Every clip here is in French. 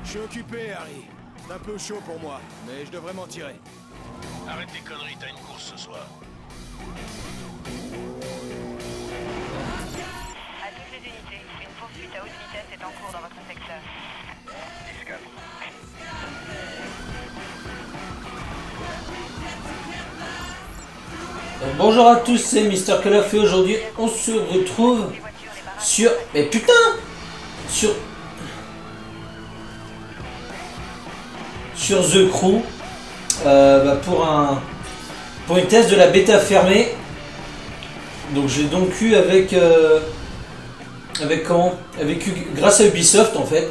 Je suis occupé, Harry. C'est un peu chaud pour moi, mais je devrais m'en tirer. Arrête tes conneries, t'as une course ce soir. À toutes les unités, une poursuite à haute vitesse est en cours dans votre secteur. 10-4. Bonjour à tous, c'est Mister Calaf et aujourd'hui on se retrouve sur... Mais putain Sur The Crew pour une test de la bêta fermée. Donc j'ai donc eu grâce à Ubisoft en fait.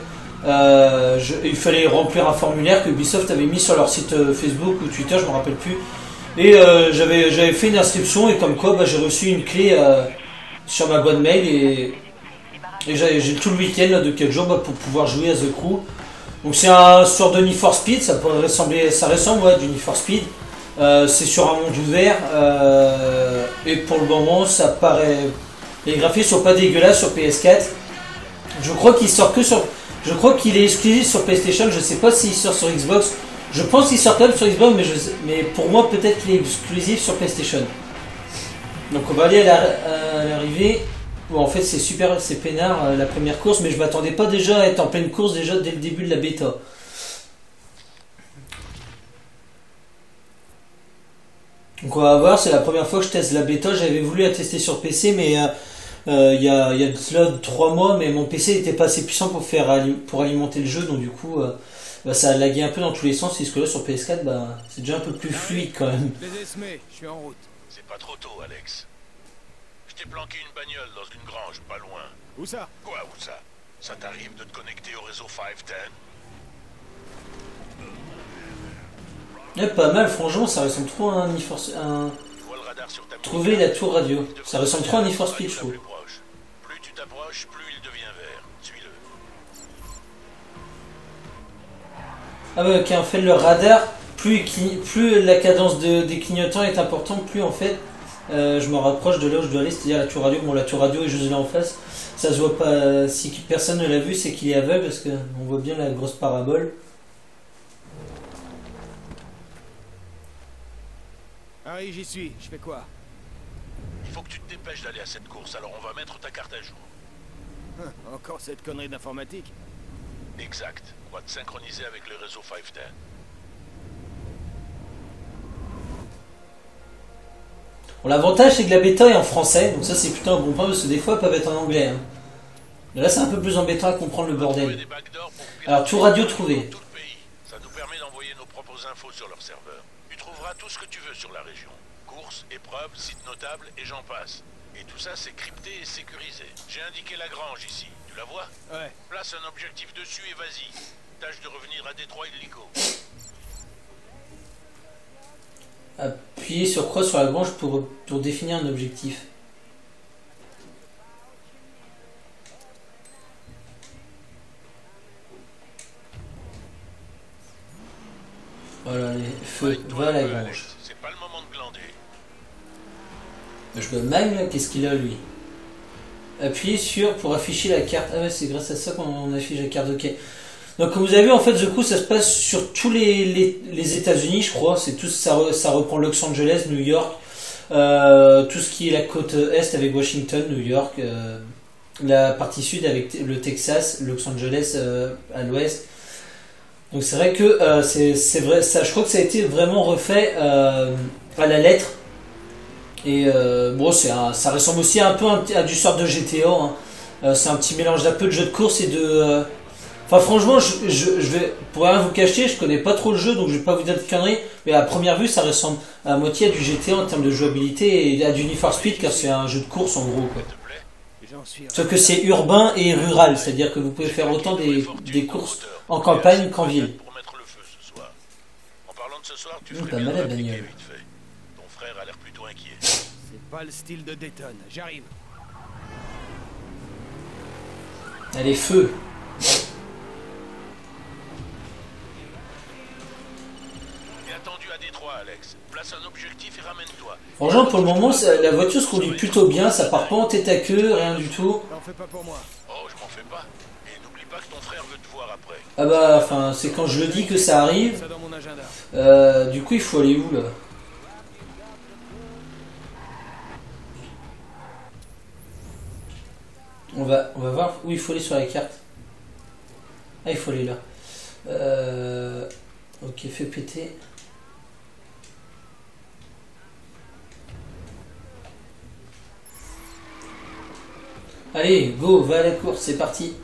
Il fallait remplir un formulaire que Ubisoft avait mis sur leur site Facebook ou Twitter, je me rappelle plus. Et j'avais fait une inscription et comme quoi j'ai reçu une clé sur ma boîte mail et j'ai tout le week-end de 4 jours pour pouvoir jouer à The Crew. Donc c'est un sort de Need for Speed, ça ressemble à du Need for Speed. C'est sur un monde ouvert et pour le moment ça paraît, les graphismes sont pas dégueulasses sur PS4. Je crois qu'il est exclusif sur PlayStation, je sais pas s'il sort sur Xbox. Je pense qu'il sort quand même sur Xbox, mais pour moi peut-être qu'il est exclusif sur PlayStation. Donc on va aller à l'arrivée. Bon, en fait c'est super, c'est peinard la première course, mais je m'attendais pas déjà à être en pleine course déjà dès le début de la bêta. Donc on va voir, c'est la première fois que je teste la bêta. J'avais voulu la tester sur PC, mais il y a de cela 3 mois, mais mon PC n'était pas assez puissant pour alimenter le jeu, donc du coup ça a lagué un peu dans tous les sens, puisque là sur PS4 c'est déjà un peu plus fluide quand même. Les esmés, je suis en route. C'est pas trop tôt, Alex. Je t'ai planqué une bagnole dans une grange, pas loin. Où ça? Quoi, où ça? Ça t'arrive de te connecter au réseau 510? Pas mal, franchement, ça ressemble trop à un Need for Speed. Trouver la tour radio. Ça ressemble trop à un Need for Speed, je trouve. Plus tu t'approches, plus il devient vert. Suis-le. Ah ouais, ok, en fait, le radar, plus la cadence des clignotants est importante, plus en fait, je me rapproche de là où je dois aller, c'est-à-dire la tour radio. Bon, la tour radio est juste là en face. Ça se voit pas. Si personne ne l'a vu, c'est qu'il est aveugle parce qu'on voit bien la grosse parabole. Harry, j'y suis. Je fais quoi? Il faut que tu te dépêches d'aller à cette course, alors on va mettre ta carte à jour. Encore cette connerie d'informatique? Exact. On va te synchroniser avec le réseau 510. Bon, l'avantage c'est que la bêta est en français, donc ça c'est plutôt un bon point parce que des fois elles peuvent être en anglais. Hein. Mais là c'est un peu plus embêtant à comprendre le bordel. Alors tour radio trouvé. Tout le pays. Ça nous permet d'envoyer nos propres infos sur leur serveur. Tu trouveras tout ce que tu veux sur la région. Courses, épreuves, sites notables et j'en passe. Et tout ça c'est crypté et sécurisé. J'ai indiqué la grange ici. Tu la vois? Ouais. Place un objectif dessus et vas-y. Tâche de revenir à Détroit illico. Appuyez sur croix sur la grange pour définir un objectif. Voilà les feux, voilà la grange. C'est pas le moment de glander. Je veux Mag là, qu'est-ce qu'il a lui? Appuyez sur pour afficher la carte. Ah ouais, c'est grâce à ça qu'on affiche la carte, ok. Donc comme vous avez vu en fait The Crew ça se passe sur tous les États-Unis je crois, c'est tout ça reprend Los Angeles, New York, tout ce qui est la côte est avec Washington, New York, la partie sud avec le Texas, Los Angeles à l'ouest. Donc c'est vrai que c'est vrai ça, je crois que ça a été vraiment refait à la lettre. Et bon ça ressemble aussi un peu à du sort de GTA, hein. C'est un petit mélange d'un peu de jeu de course et de enfin franchement je vais pour rien vous cacher, je connais pas trop le jeu donc je vais pas vous dire de conneries, mais à première vue ça ressemble à moitié à du GTA en termes de jouabilité et à du Need for Speed car c'est un jeu de course en gros quoi. J'en suis Sauf que c'est urbain et rural, c'est-à-dire que vous pouvez faire autant des courses en campagne qu'en ville. Pour mettre le feu ce soir. En parlant de ce soir, tu Mmh, ferais pas bien mal de la m'appliquer bagnole. vite fait. Ton frère a l'air plutôt inquiet. C'est pas le style de Dayton. J'arrive. Allez, feu. Et attendu à Détroit, Alex. Place un objectif et ramène-toi. Franchement, pour le moment, la voiture se conduit plutôt bien, ça part pas en tête à queue, rien du tout. T'en fais pas pour moi. Oh, je m'en fais pas. Et n'oublie pas que ton frère veut te voir après. Ah bah, enfin, c'est quand je le dis que ça arrive. Ça dans mon agenda. Du coup, il faut aller où, là? On va voir où il faut aller sur la carte. Ah, il faut aller là. Ok, fais péter. Allez, go, va à la course, c'est parti.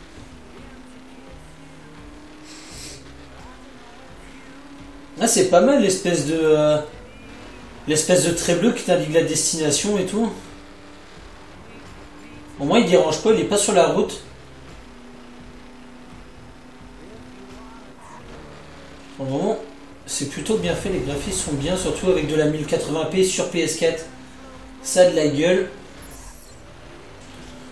Ah, c'est pas mal l'espèce de trait bleu qui t'indique la destination et tout. Au moins il dérange pas, il est pas sur la route. Pour le moment, c'est plutôt bien fait, les graphismes sont bien, surtout avec de la 1080p sur PS4. Ça a de la gueule.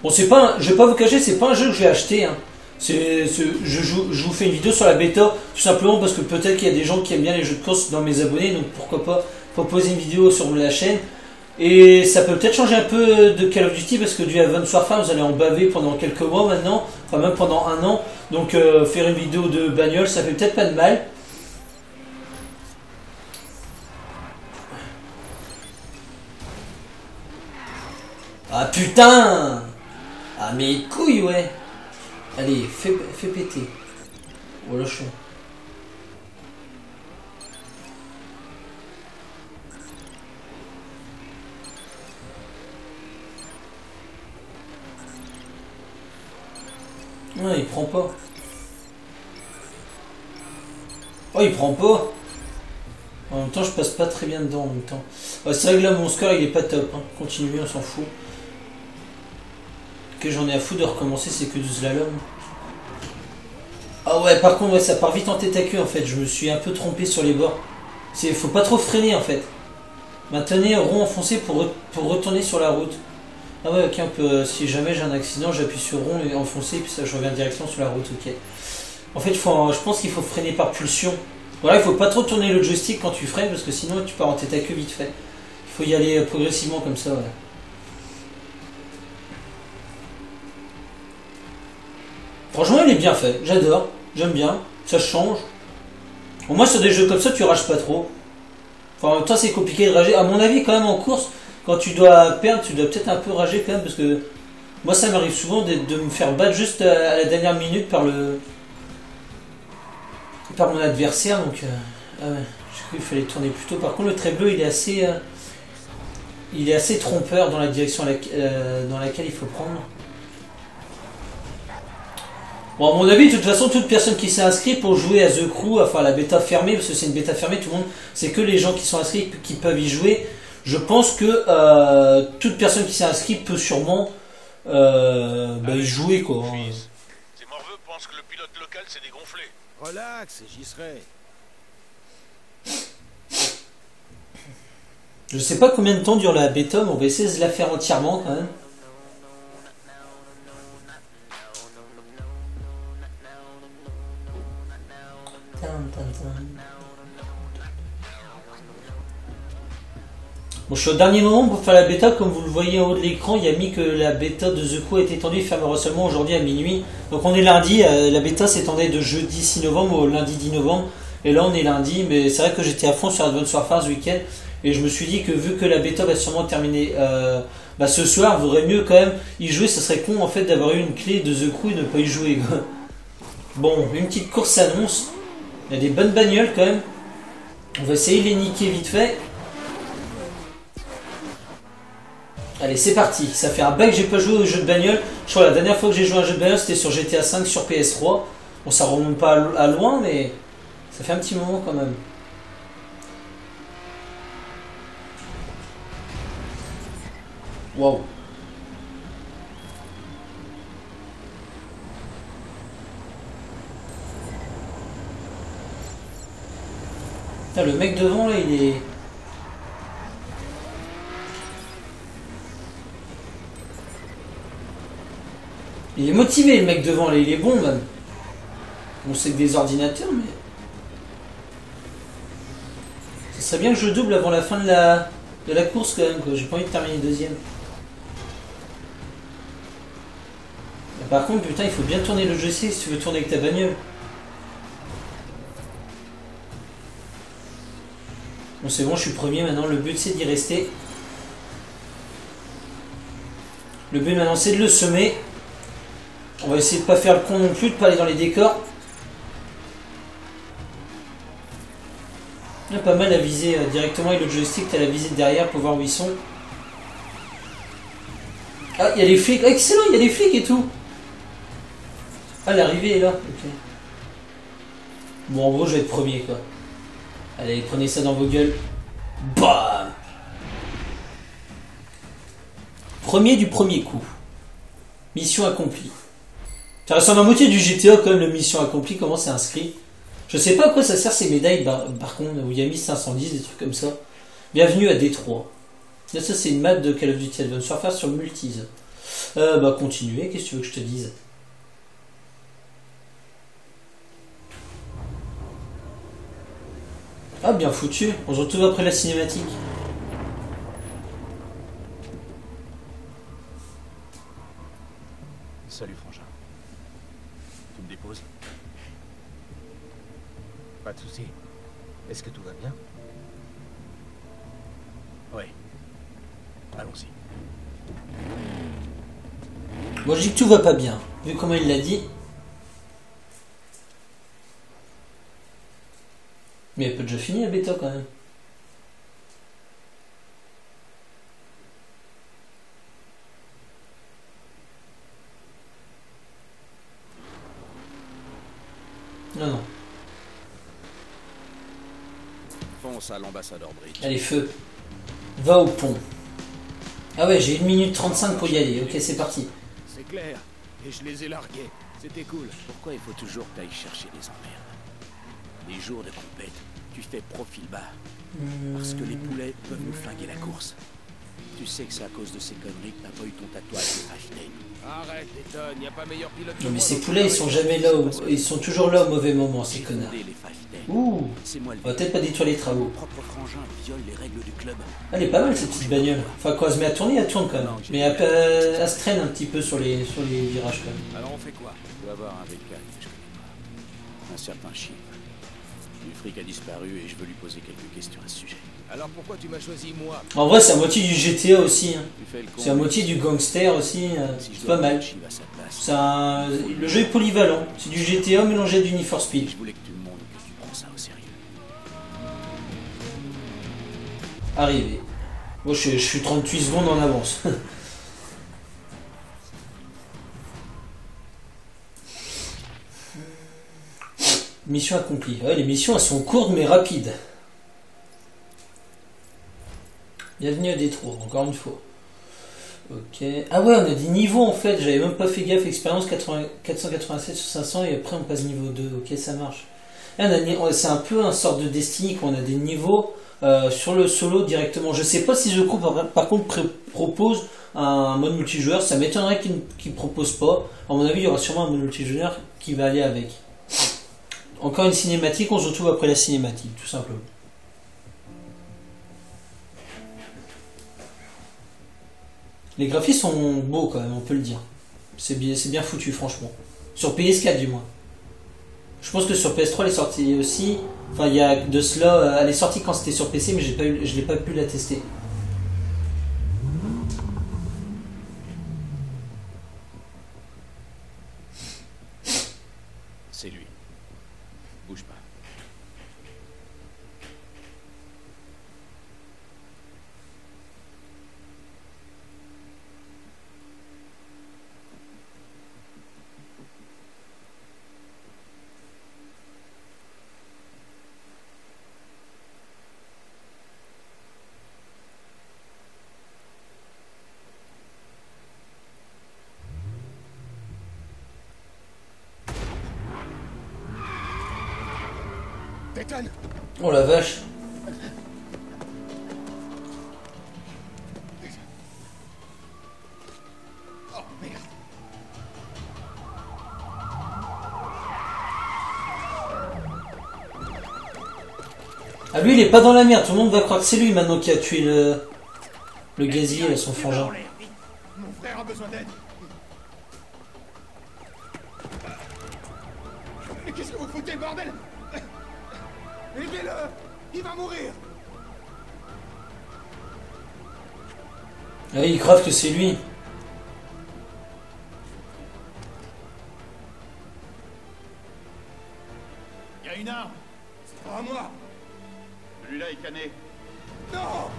Bon, c'est pas, je vais pas vous cacher, c'est pas un jeu que j'ai acheté. Hein. Je vous fais une vidéo sur la bêta, tout simplement parce que peut-être qu'il y a des gens qui aiment bien les jeux de course dans mes abonnés, donc pourquoi pas proposer une vidéo sur la chaîne. Et ça peut peut-être changer un peu de Call of Duty, parce que du Advanced Warfare, vous allez en baver pendant quelques mois maintenant, enfin même pendant un an. Donc faire une vidéo de bagnole, ça fait peut-être pas de mal. Ah putain! Ah mais couilles, ouais! Allez, fais péter. Oh lâchons. Non, il prend pas. Oh, il prend pas. En même temps, je passe pas très bien dedans en même temps. Ouais, c'est vrai que là, mon score, il est pas top. Hein. Continuez, on s'en fout. Que j'en ai à foutre de recommencer, c'est que du slalom. Ah ouais, par contre, ouais, ça part vite en tête à queue en fait. Je me suis un peu trompé sur les bords. Faut pas trop freiner en fait. Maintenez rond enfoncé pour retourner sur la route. Ah ouais, ok, on peut, si jamais j'ai un accident, j'appuie sur rond et enfoncé, puis ça, je reviens directement sur la route, ok. En fait, je pense qu'il faut freiner par pulsion. Voilà, il faut pas trop tourner le joystick quand tu freines, parce que sinon tu pars en tête à queue vite fait. Il faut y aller progressivement comme ça, ouais. Franchement, il est bien fait, j'adore, j'aime bien, ça change. Au moins, sur des jeux comme ça, tu rages pas trop. Enfin, en même temps, c'est compliqué de rager. À mon avis, quand même, en course, quand tu dois perdre, tu dois peut-être un peu rager quand même, parce que moi, ça m'arrive souvent de me faire battre juste à la dernière minute par mon adversaire. Donc, ah ouais, j'ai cru qu'il fallait tourner plus tôt. Par contre, le trait bleu, il est assez trompeur dans la direction dans laquelle il faut prendre. Bon, à mon avis, de toute façon, toute personne qui s'est inscrite pour jouer à The Crew, enfin la bêta fermée, parce que c'est une bêta fermée, tout le monde, c'est que les gens qui sont inscrits qui peuvent y jouer. Je pense que toute personne qui s'est inscrite peut sûrement y jouer, quoi. Ces morveux pensent que le pilote local s'est dégonflé. Relax, j'y serai. Je sais pas combien de temps dure la bêta, mais on va essayer de la faire entièrement quand même. Bon, je suis au dernier moment pour faire la bêta, comme vous le voyez en haut de l'écran, il y a mis que la bêta de The Crew est étendue et fermera seulement aujourd'hui à minuit. Donc on est lundi, la bêta s'étendait de jeudi 6 novembre au lundi 10 novembre, et là on est lundi, mais c'est vrai que j'étais à fond sur Advanced Warfare ce week-end, et je me suis dit que vu que la bêta va sûrement terminer ce soir, il vaudrait mieux quand même y jouer, ça serait con en fait d'avoir eu une clé de The Crew et ne pas y jouer. Bon, une petite course s'annonce, il y a des bonnes bagnoles quand même, on va essayer de les niquer vite fait. Allez, c'est parti. Ça fait un bail que j'ai pas joué au jeu de bagnole. Je crois que la dernière fois que j'ai joué à un jeu de bagnole, c'était sur GTA 5 sur PS3. Bon, ça remonte pas à loin, mais ça fait un petit moment quand même. Waouh. Putain, le mec devant là, il est... Il est motivé le mec devant là, il est bon même. Bon, c'est que des ordinateurs, mais... Ce serait bien que je double avant la fin de la course quand même, quoi. J'ai pas envie de terminer deuxième. Mais par contre, putain, il faut bien tourner le joystick si tu veux tourner avec ta bagnole. Bon, c'est bon, je suis premier maintenant. Le but, c'est d'y rester. Le but maintenant, c'est de le semer. On va essayer de pas faire le con non plus, de pas aller dans les décors. Il y a pas mal à viser directement avec le joystick, t'as la visée de derrière pour voir où ils sont. Ah, il y a les flics. Ah, excellent, il y a des flics et tout. Ah, l'arrivée est là. Ok. Bon, en gros, je vais être premier, quoi. Allez, prenez ça dans vos gueules. Bam! Premier du premier coup. Mission accomplie. Ça ressemble à moitié du GTA quand même, le mission accomplie, comment c'est inscrit. Je sais pas à quoi ça sert ces médailles, par contre, où il y a mis 510, des trucs comme ça. Bienvenue à Détroit. Là, ça c'est une map de Call of Duty Advanced Warfare sur Multis. Bah continuez, qu'est-ce que tu veux que je te dise? Ah, bien foutu, on se retrouve après la cinématique. Salut frangin. Tu me déposes? Pas de soucis. Est-ce que tout va bien? Oui. Allons-y. Moi je dis que tout va pas bien, vu comment il l'a dit. Mais elle peut déjà fini la bêta quand même. Non, non. Fonce à l'ambassadeur Bridge. Allez, feu. Va au pont. Ah ouais, j'ai 1 minute 35 pour y aller. Ok, c'est parti. C'est clair. Et je les ai largués. C'était cool. Pourquoi il faut toujours que t'ailles chercher des emmerdes? Les jours de compète, tu fais profil bas. Parce que les poulets peuvent nous flinguer la course. Tu sais que c'est à cause de ces conneries que t'as pas eu ton tatouage de Ashton. Arrête, Letton, y a pas meilleur pilote que Non mais moi ces dans poulets, le ils sont travail. jamais là, ils sont toujours là au mauvais moment, ces connards. Les Fashten. Ouh, C'est moi le on va peut-être pas détruire les Mon travaux. propre frangin viole les règles du club. Elle est pas mal cette petite bagnole. Enfin quand elle se met à tourner, elle tourne quand même. Mais elle se traîne un petit peu sur les virages quand même. Alors on fait quoi? Je dois avoir un bécal que je connais pas. Un certain Chip. Du fric a disparu et je veux lui poser quelques questions à ce sujet. Alors pourquoi tu m'as choisi moi? En vrai c'est à moitié du GTA aussi. Hein. Tu fais le con. C'est à moitié du gangster aussi. Si je C'est dois pas mal. mettre Chip à sa place, Le jeu est polyvalent. C'est du GTA mélangé du Need for Speed. je voulais que tu me montres que tu prends ça au sérieux. Arrivé. Moi je suis 38 secondes en avance. Mission accomplie. Ouais, les missions elles sont courtes mais rapides. Bienvenue à Détroit, encore une fois. Ok. Ah ouais, on a des niveaux en fait. J'avais même pas fait gaffe. Expérience 487 sur 500 et après on passe niveau 2. Ok, ça marche. C'est un peu un sort de Destiny qu'on a des niveaux sur le solo directement. Je sais pas si The Crew par contre propose un mode multijoueur. Ça m'étonnerait qu'il propose pas. À mon avis, il y aura sûrement un mode multijoueur qui va aller avec. Encore une cinématique, on se retrouve après la cinématique, tout simplement. Les graphismes sont beaux quand même, on peut le dire. C'est bien foutu, franchement. Sur PS4 du moins. Je pense que sur PS3 elle est sortie aussi. Enfin, il y a de cela. Elle est sortie quand c'était sur PC, mais je l'ai pas pu la tester. C'est lui. Bouge pas. Détonne. Oh la vache. Oh merde. Ah lui il est pas dans la merde, tout le monde va croire que c'est lui maintenant qui a tué le gazier, son frangin. Mon frère a besoin d'aide. Mais qu'est-ce que vous foutez, bordel? Aidez-le. Il va mourir. Ah il crave que c'est lui. Il y a une arme. C'est pas à moi. Celui-là est cané. Non.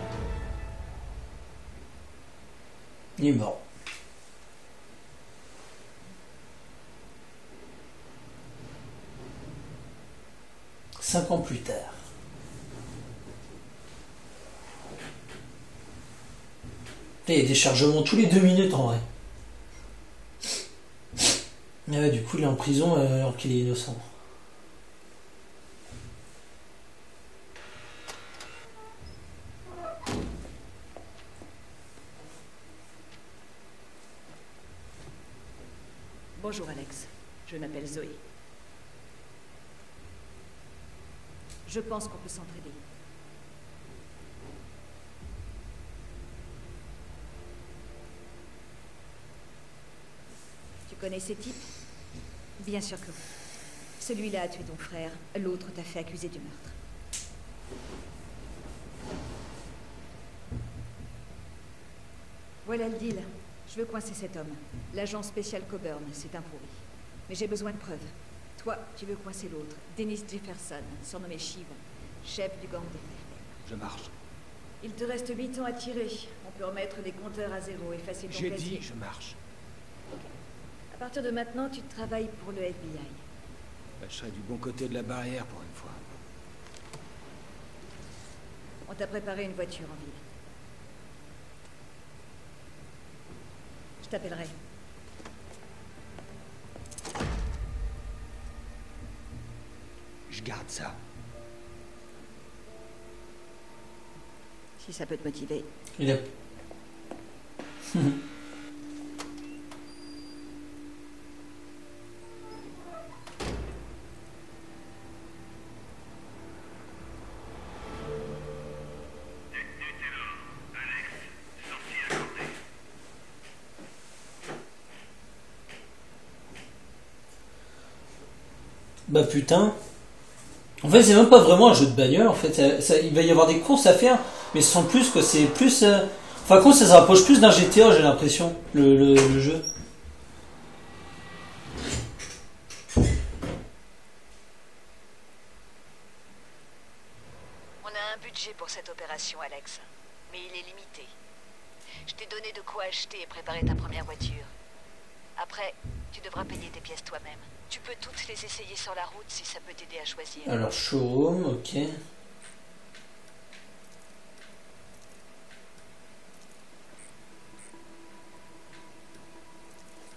Il est mort. Cinq ans plus tard. Il y a des chargements tous les 2 minutes en vrai. Ah ouais, du coup il est en prison alors qu'il est innocent. Bonjour Alex, je m'appelle Zoé. Je pense qu'on peut s'entraider. Tu connais ces types? Bien sûr que oui. Celui-là a tué ton frère, l'autre t'a fait accuser du meurtre. Voilà le deal. Je veux coincer cet homme. L'agent spécial Coburn, c'est un pourri. Mais j'ai besoin de preuves. Toi, tu veux coincer l'autre, Dennis Jefferson, surnommé Shiv, chef du gang des Fifth. Je marche. Il te reste 8 ans à tirer. On peut remettre les compteurs à zéro, effacer ton J'ai casier. dit, je marche. À partir de maintenant, tu travailles pour le FBI. Bah, je serai du bon côté de la barrière pour une fois. On t'a préparé une voiture en ville. Je t'appellerai. Je garde ça. Si ça peut te motiver. Il a... Bah putain. En fait c'est même pas vraiment un jeu de bagnole en fait. Il va y avoir des courses à faire. Mais sans plus que c'est plus... Enfin quand ça se rapproche plus d'un GTA j'ai l'impression. Le jeu. On a un budget pour cette opération, Alex. Mais il est limité. Je t'ai donné de quoi acheter et préparer ta première voiture. Après, tu devras payer tes pièces toi-même. Tu peux toutes les essayer sur la route si ça peut t'aider à choisir. Alors showroom, ok.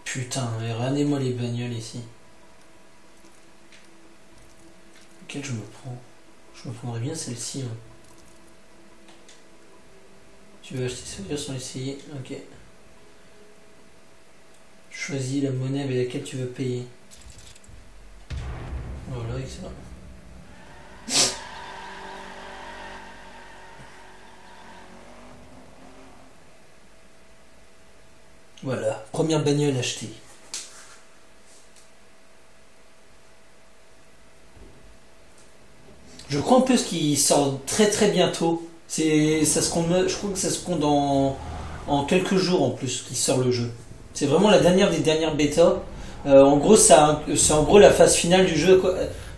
Putain, regardez-moi les bagnoles ici. Quelle je me prends? Je me prendrais bien celle-ci. Hein. Tu veux acheter cette voiture sans l'essayer? Ok. Choisis la monnaie avec laquelle tu veux payer. Voilà, excellent. Voilà, première bagnole achetée. Je crois en plus qu'il sort très bientôt. Ça se compte, je crois que ça se compte en quelques jours en plus qu'il sort le jeu. C'est vraiment la dernière des dernières bêtas. En gros, c'est en gros la phase finale du jeu.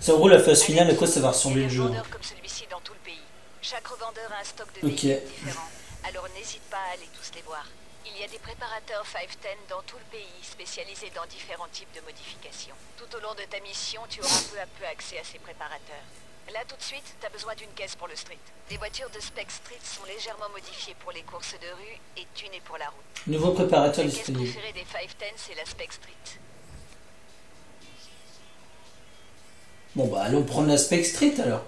C'est en gros la phase finale à quoi ça va ressembler le jeu. Comme celui-ci dans tout le pays. Chaque revendeur a un stock de véhicules différents. Alors n'hésite pas à aller tous les voir. Il y a des préparateurs 510 dans tout le pays, spécialisés dans différents types de modifications. Tout au long de ta mission, tu auras peu à peu accès à ces préparateurs. Là, tout de suite, tu as besoin d'une caisse pour le street. Les voitures de Spec Street sont légèrement modifiées pour les courses de rue et tunées pour la route. Nouveau préparateur La caisse disponible. préférée des 510, c'est la Spec Street. Bon bah allons prendre la Spec Street alors.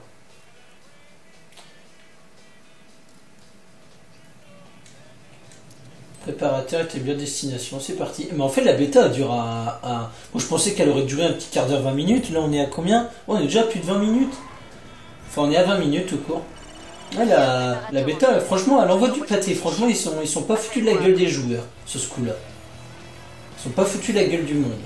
préparateur établir destination, c'est parti. Mais en fait la bêta dure à... Moi je pensais qu'elle aurait duré un petit quart d'heure, 20 minutes. Là on est à combien? On est déjà à plus de 20 minutes. Enfin on est à 20 minutes tout court. Ouais, la bêta, franchement, elle envoie du pâté. Franchement, ils sont pas foutus de la gueule des joueurs, sur ce coup-là. Ils sont pas foutus de la gueule du monde.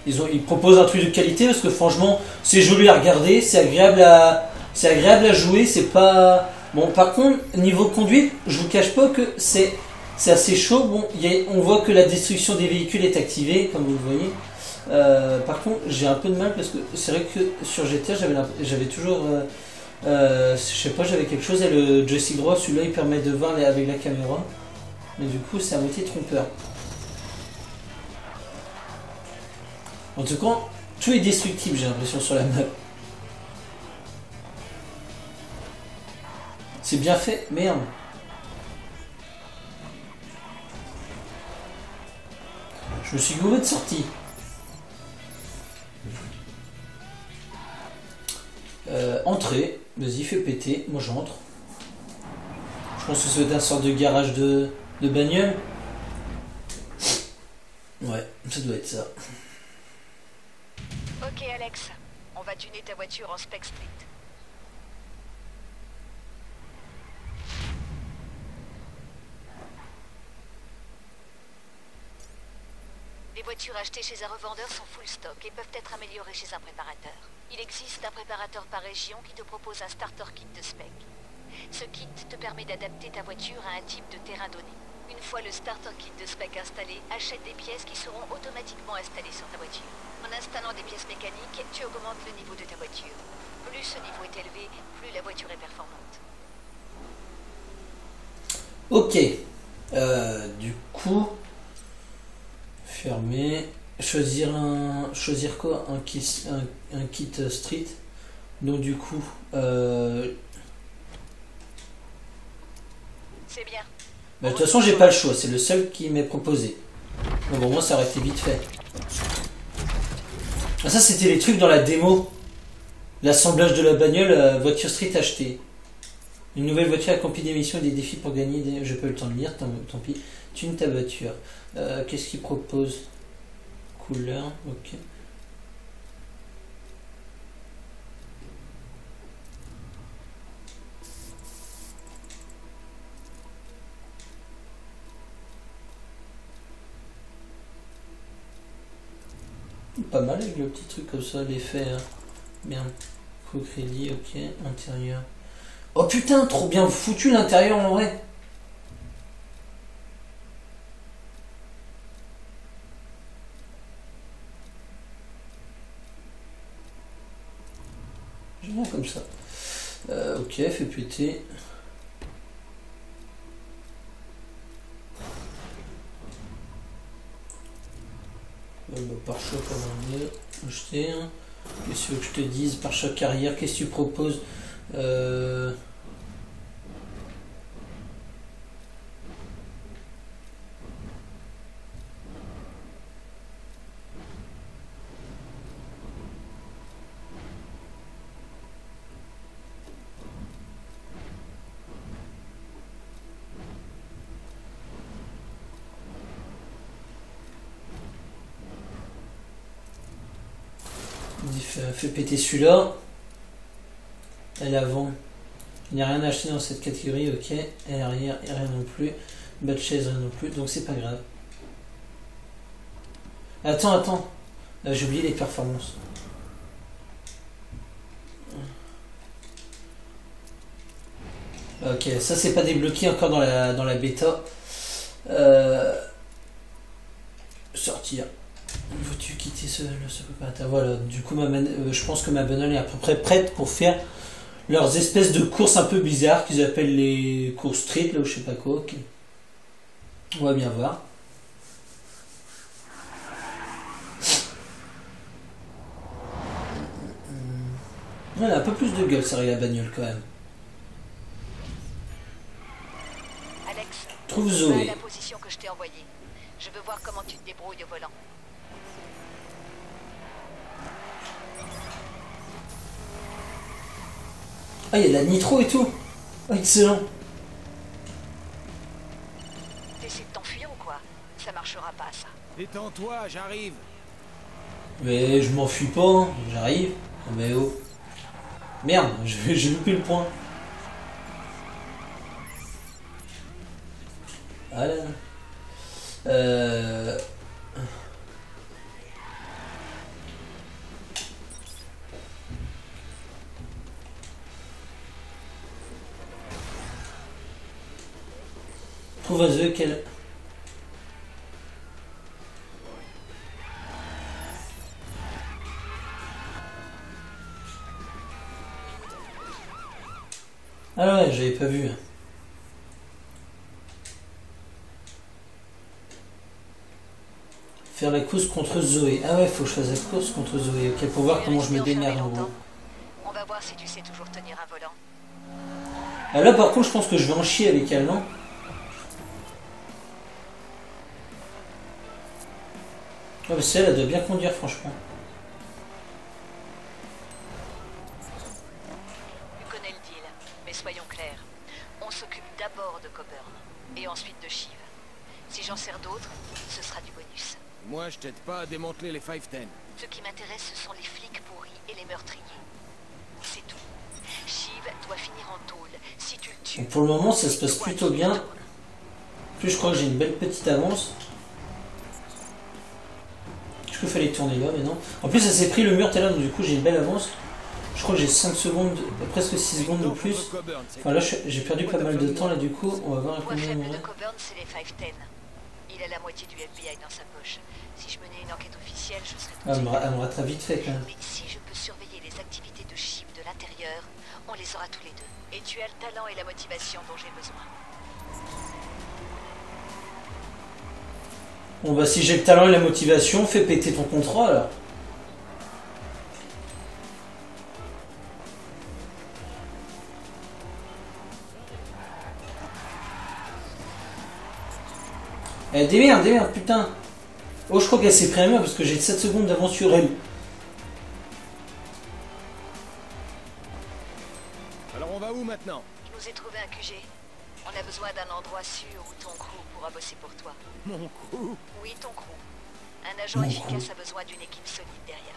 Ils proposent un truc de qualité parce que franchement, c'est joli à regarder, c'est agréable à jouer, c'est pas... Bon, par contre, niveau conduite, je vous cache pas que c'est assez chaud. Bon, on voit que la destruction des véhicules est activée, comme vous le voyez. Par contre, j'ai un peu de mal parce que c'est vrai que sur GTA, j'avais toujours... je sais pas, j'avais quelque chose et le joystick droit, celui-là, il permet de voir avec la caméra. Mais du coup, c'est à moitié trompeur. En tout cas, tout est destructible, j'ai l'impression, sur la map. C'est bien fait, merde. Je me suis gouré de sortie. Entrée, vas-y, fais péter, moi j'entre. Je pense que ça doit être un sorte de garage de bagnole. Ouais, ça doit être ça. Ok Alex, on va tuner ta voiture en Spec Street. Les voitures achetées chez un revendeur sont full stock et peuvent être améliorées chez un préparateur. Il existe un préparateur par région qui te propose un starter kit de spec. Ce kit te permet d'adapter ta voiture à un type de terrain donné. Une fois le starter kit de spec installé, achète des pièces qui seront automatiquement installées sur ta voiture. En installant des pièces mécaniques, tu augmentes le niveau de ta voiture. Plus ce niveau est élevé, plus la voiture est performante. Ok. Du coup... Fermer. Choisir quoi? Un kit street. Donc du coup... C'est bien. Bah, de toute façon, j'ai pas le choix. C'est le seul qui m'est proposé. Donc bon, moi, ça aurait été vite fait. Ah, ça, c'était les trucs dans la démo. L'assemblage de la bagnole, voiture street achetée. Une nouvelle voiture accomplit des missions et des défis pour gagner des... Je peux le temps de lire, tant pis. Tune ta voiture. Qu'est-ce qu'il propose? Couleur, ok. Pas mal avec le petit truc comme ça, l'effet. Hein. Bien. Co-crédit, ok. Intérieur. Oh putain, trop bien foutu l'intérieur en vrai. J'aime bien comme ça. Ok, fait péter. Pare-choc commandé, acheter. Qu'est-ce que je te dise? Pare-choc arrière, qu'est-ce que tu proposes? Fait péter celui-là. Et l'avant. Il n'y a rien à acheter dans cette catégorie, ok. Et l'arrière, rien non plus. Bas de chaise, rien non plus. Donc c'est pas grave. Attends. J'ai oublié les performances. Ok, ça c'est pas débloqué encore dans la bêta. Sortir. Veux-tu quitter ce préparateur? Voilà, du coup je pense que ma bagnole est à peu près prête pour faire leurs espèces de courses un peu bizarres qu'ils appellent les courses street, là ou je sais pas quoi. Okay. On va bien voir. Elle a un peu plus de gueule, ça la bagnole quand même. Alex, trouve Zoé. la position que je t'ai envoyée. Je veux voir comment tu te débrouilles au volant. Ah, il y a de la nitro et tout. Oh, excellent. marchera pas, ça. Détends-toi, j'arrive. Mais je m'enfuis pas, hein. J'arrive. Mais oh. Merde, j'ai loupé le point. Voilà. Trouve à The quel. Ah ouais, j'avais pas vu. Faire la course contre Zoé. Ah ouais, faut que je fasse la course contre Zoé. Ok, pour voir comment je me démerde en gros. On va voir si tu sais toujours tenir un volant. Ah là par contre je pense que je vais en chier avec elle, non? Ah mais celle, elle doit bien conduire franchement. Tu connais le deal, mais soyons clairs. On s'occupe d'abord de Coburn, et ensuite de Shiv. Si j'en sers d'autres, ce sera du bonus. Moi, je t'aide pas à démanteler les 510. Ce qui m'intéresse, ce sont les flics pourris et les meurtriers. C'est tout. Shiv doit finir en tôle. Si tu le tues... Donc pour le moment ça se passe plutôt bien. En plus je crois que j'ai une belle petite avance. Je crois qu'il fallait tourner là mais non. En plus ça s'est pris le mur tout à l'heure donc du coup j'ai une belle avance. Je crois que j'ai 5 secondes, presque 6 secondes de plus. Enfin là j'ai perdu pas mal de temps là du coup. On va voir Le point combien on faible de va. Coburn, c'est les 510. Il a la moitié du FBI dans sa poche. Si je menais une enquête officielle, je serais tout Ah, elle me rattrape vite fait quand même. Mais si je peux surveiller les activités de Shiv de l'intérieur, on les aura tous les deux. Et tu as le talent et la motivation dont j'ai besoin. Bon bah si j'ai le talent et la motivation, fais péter ton contrat alors. Eh démerde, putain. Oh je crois qu'elle s'est pris à moi parce que j'ai 7 secondes d'avance sur elle. Alors on va où maintenant? Il nous est trouvé un QG. On a besoin d'un endroit sûr où ton crew pourra bosser pour toi. Mon crew? Oui, ton crew. Un agent efficace a besoin d'une équipe solide derrière.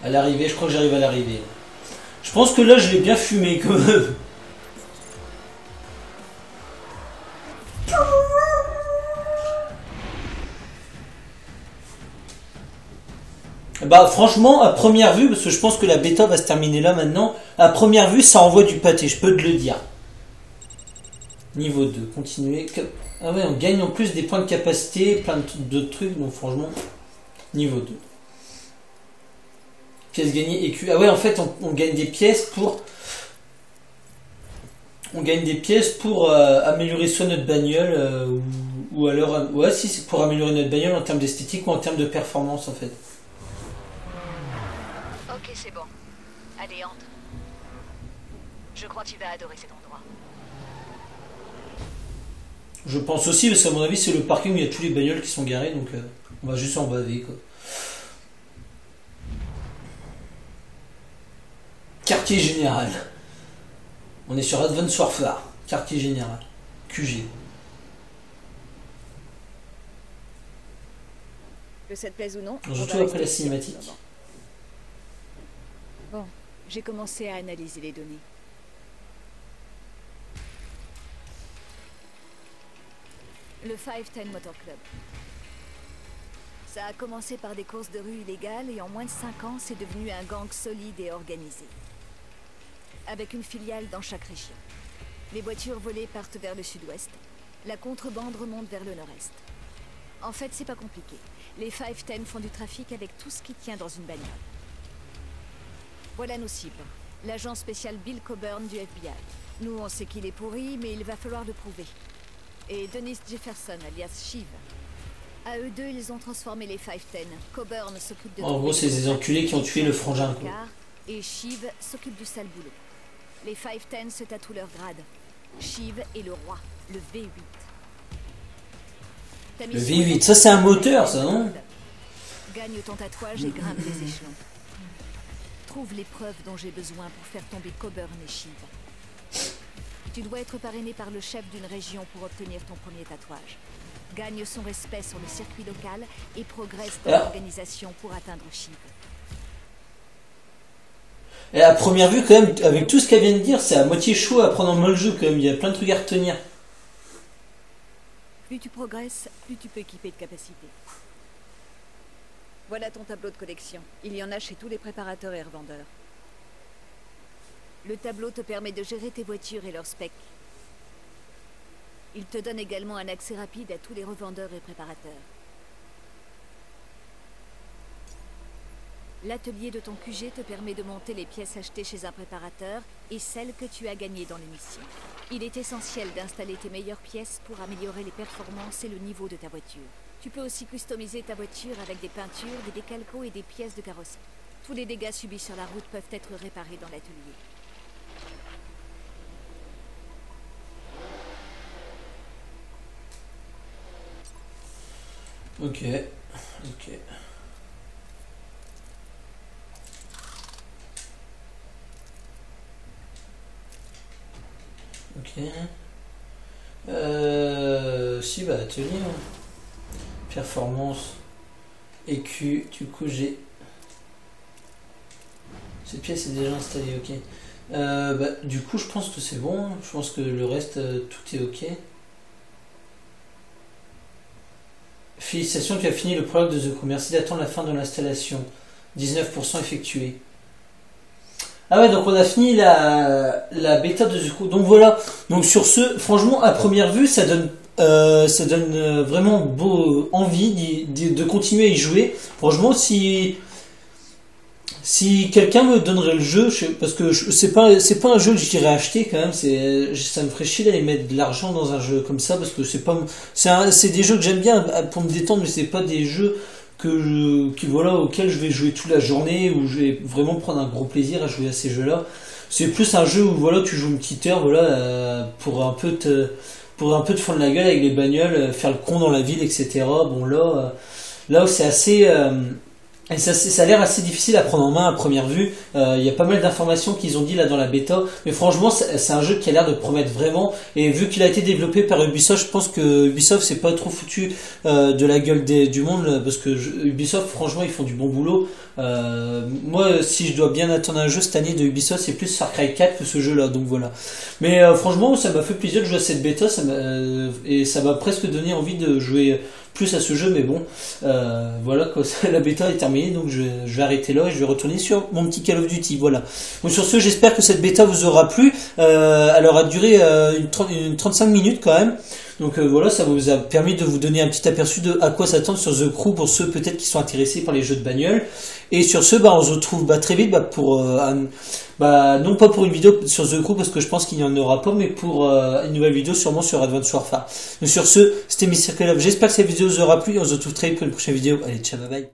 À l'arrivée, je crois que j'arrive à l'arrivée. Je pense que là je l'ai bien fumé quand même. Bah franchement à première vue, parce que je pense que la bêta va se terminer là maintenant, à première vue ça envoie du pâté, je peux te le dire. Niveau 2, continuer. Ah ouais, on gagne en plus des points de capacité, plein d'autres trucs, donc franchement, niveau 2. Pièces gagnées EQ. Ah ouais, en fait on gagne des pièces pour... On gagne des pièces pour améliorer soit notre bagnole, ou alors... Ouais si, c'est pour améliorer notre bagnole en termes d'esthétique ou en termes de performance en fait. Ok, c'est bon. Allez, entre. Je crois que tu vas adorer cet endroit. Je pense aussi, parce qu'à mon avis c'est le parking où il y a tous les bagnoles qui sont garées, donc on va juste en baver quoi. Quartier général. On est sur Advance Warfare. Quartier général. QG. Que ça te plaise ou non. Surtout après la cinématique. Bon, j'ai commencé à analyser les données. Le 510 Motor Club. Ça a commencé par des courses de rue illégales et en moins de 5 ans, c'est devenu un gang solide et organisé. Avec une filiale dans chaque région. Les voitures volées partent vers le sud-ouest. La contrebande remonte vers le nord-est. En fait, c'est pas compliqué. Les 510 font du trafic avec tout ce qui tient dans une bagnole. Voilà nos cibles. L'agent spécial Bill Coburn du FBI. Nous, on sait qu'il est pourri, mais il va falloir le prouver. Et Dennis Jefferson, alias Shiv. À eux deux, ils ont transformé les 510. Coburn s'occupe de... En gros, c'est des enculés qui ont tué le frangin, quoi. Et Shiv s'occupe du sale boulot. Les 510 se tatouent leur grade. Shiv est le roi, le V8. Le V8, ça c'est un moteur, ça, non? Gagne ton tatouage et grimpe les échelons. Trouve les preuves dont j'ai besoin pour faire tomber Coburn et Shiv. Tu dois être parrainé par le chef d'une région pour obtenir ton premier tatouage. Gagne son respect sur le circuit local et progresse dans l'organisation pour atteindre Shiv. Et à première vue, quand même, avec tout ce qu'elle vient de dire, c'est à moitié chaud à prendre en main le jeu, quand même. Il y a plein de trucs à retenir. Plus tu progresses, plus tu peux équiper de capacités. Voilà ton tableau de collection. Il y en a chez tous les préparateurs et revendeurs. Le tableau te permet de gérer tes voitures et leurs specs. Il te donne également un accès rapide à tous les revendeurs et préparateurs. L'atelier de ton QG te permet de monter les pièces achetées chez un préparateur et celles que tu as gagnées dans l'émission. Il est essentiel d'installer tes meilleures pièces pour améliorer les performances et le niveau de ta voiture. Tu peux aussi customiser ta voiture avec des peintures, des décalcos et des pièces de carrosserie. Tous les dégâts subis sur la route peuvent être réparés dans l'atelier. Ok, ok. Ok. Si, bah, atelier. Hein. Performance. EQ. Du coup, j'ai. Cette pièce est déjà installée, ok. Bah, du coup, je pense que c'est bon. Je pense que le reste, tout est ok. Félicitations, tu as fini le prologue de The Crew. Merci d'attendre la fin de l'installation. 19% effectué. Ah ouais, donc on a fini la bêta de The Crew. Donc voilà. Donc sur ce, franchement, à première vue, ça donne vraiment envie de continuer à y jouer. Franchement, si quelqu'un me donnerait le jeu, parce que c'est pas un jeu que j'irais acheter quand même, ça me ferait chier d'aller mettre de l'argent dans un jeu comme ça, parce que c'est des jeux que j'aime bien pour me détendre, mais c'est pas des jeux auxquels je vais jouer toute la journée, où je vais vraiment prendre un gros plaisir à jouer à ces jeux-là. C'est plus un jeu où voilà, tu joues une petite heure, voilà, pour un peu te fendre la gueule avec les bagnoles, faire le con dans la ville, etc. Bon là c'est assez et ça a l'air assez difficile à prendre en main à première vue. Il y a pas mal d'informations qu'ils ont dit là dans la bêta, mais franchement c'est un jeu qui a l'air de promettre vraiment, et vu qu'il a été développé par Ubisoft, je pense que Ubisoft c'est pas trop foutu de la gueule du monde, parce que Ubisoft franchement ils font du bon boulot. Moi si je dois bien attendre un jeu cette année de Ubisoft, c'est plus Far Cry 4 que ce jeu là, donc voilà. Mais franchement ça m'a fait plaisir de jouer à cette bêta, et ça m'a presque donné envie de jouer plus à ce jeu, mais bon, voilà quoi, la bêta est terminée, donc je vais arrêter là et je vais retourner sur mon petit Call of Duty, voilà. Donc sur ce, j'espère que cette bêta vous aura plu. Elle aura duré une 35 minutes quand même. Donc voilà, ça vous a permis de vous donner un petit aperçu de à quoi s'attendre sur The Crew pour ceux peut-être qui sont intéressés par les jeux de bagnole. Et sur ce, on se retrouve très vite pour non pas pour une vidéo sur The Crew parce que je pense qu'il n'y en aura pas, mais pour une nouvelle vidéo sûrement sur Advance Warfare. Donc sur ce, c'était Mr. Call of. J'espère que cette vidéo vous aura plu et on se retrouve très vite pour une prochaine vidéo. Allez, ciao, bye bye.